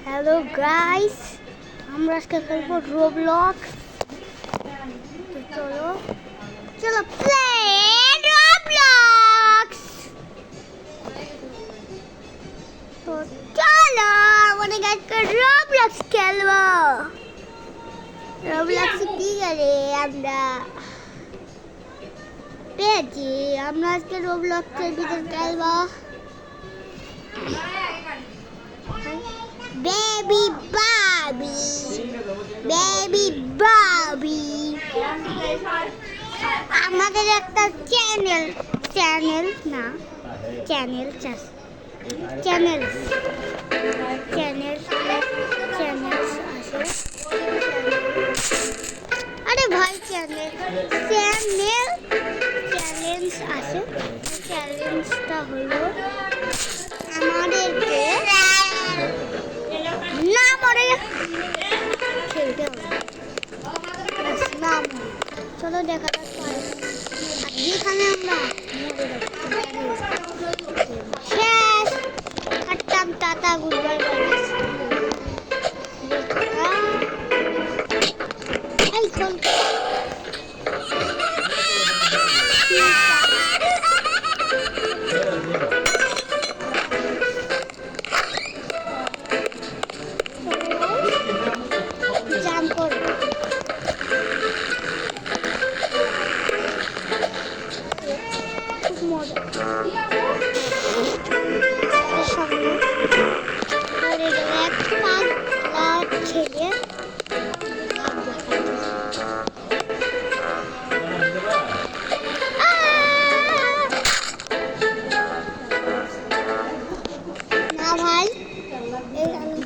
Hello guys, আমরা আজকে খেলবো রোবলক্স। তো চলো চলো প্লে রোবলক্স। তো চলো আমাদের আজকে রোবলক্স খেলবো। রোবলক্সে কি করে আমরা পেয়েছি। আমরা আজকে রোবলক্সের ভিতর খেলবো। বেবি বাবি, বেবি বাবি। আমাদের একটা চ্যানেল না চ্যানেল চ্যানেল আছে। আরে ভাই চ্যালেঞ্জ আছে। চ্যালেঞ্জটা হলো আমাদেরকে না মরে খেলতে হবে। চলো দেখা যাক যেখানে আমরা শেষ হাঁটতাম টাটা গুডবাই এই খোল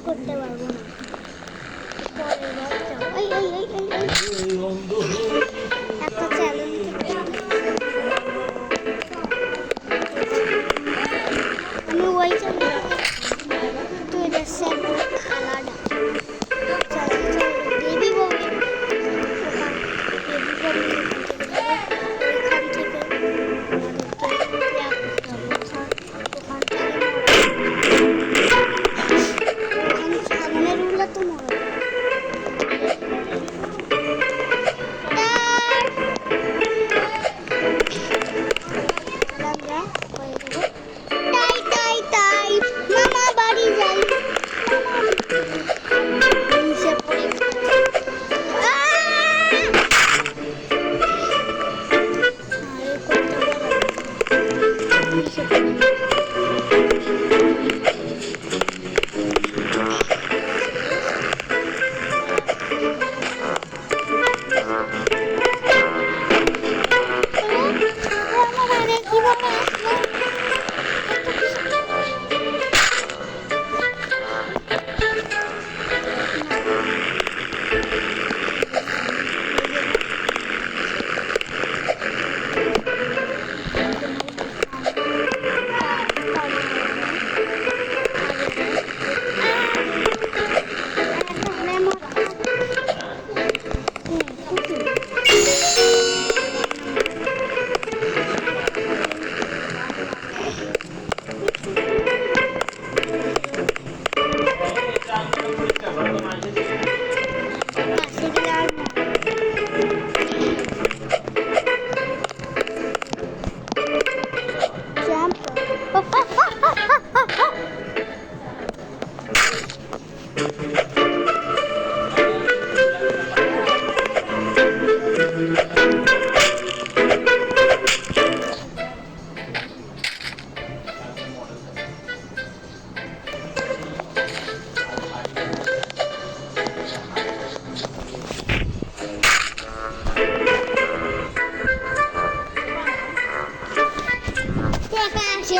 করতে পারবো না। একটা চ্যালেঞ্জ আমি ওই তুই দেখছেন খালাটা বেবি বলবি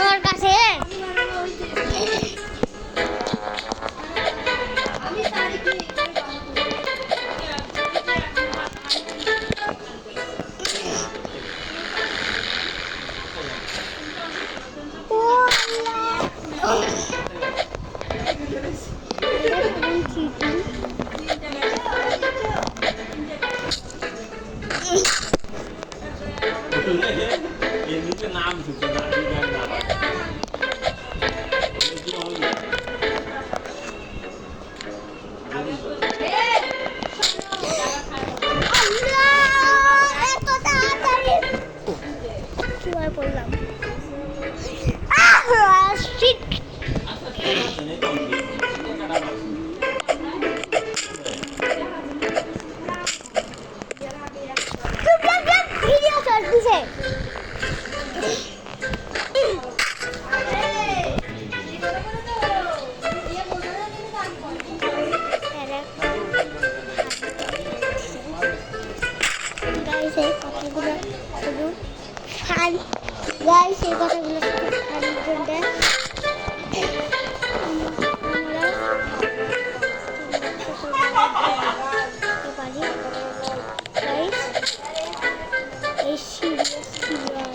ওর কাছে নাম গাইস এই কথাগুলো জানার জন্য এই সিরিয়াস কিলার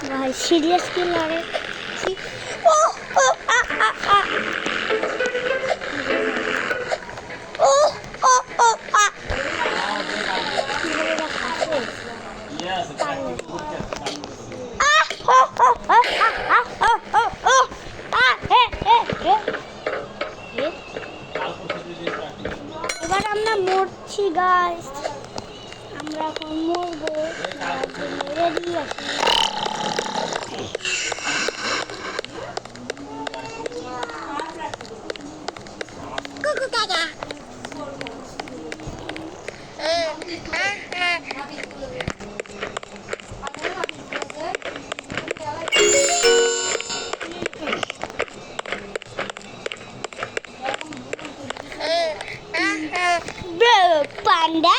ভাই সিরিয়াস কিলারে এবার আমরা মরছি গাইস, আমরা এখন মরবো, রেডি আছি। পান্ডা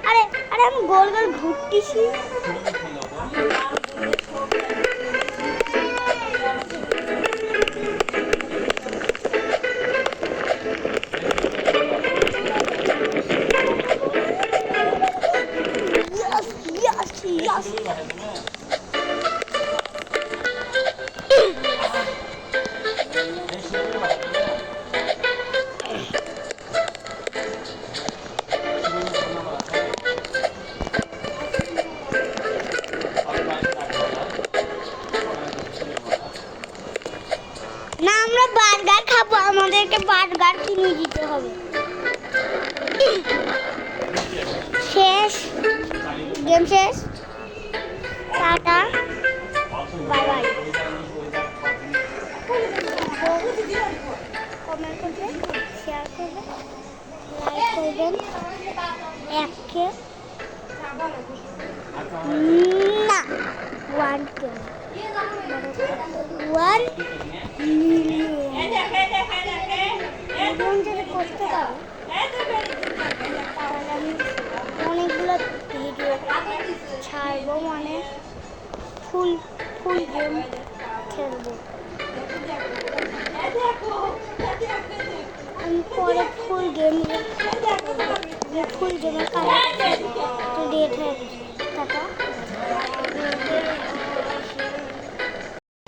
আরে আরে আমি গোল গোল ঘুরতেছি। না আমরা বার্গার খাবো, আমাদেরকে বার্গার কিনে দিতে হবে। শেষ, গেম শেষ, টাটা, বাই বাই। কমেন্ট করবেন, শেয়ার করবেন, লাইক করবেন, এককে না 1K 1 মিলিয়ন যদি করতে পারি তাহলে আমি অনেকগুলো ভিডিও ছাড়বো, মানে ফুল গেম খেলবো। আমি পরে ফুল গেমের কাজ ডেট হয়ে গেছে। টাটা।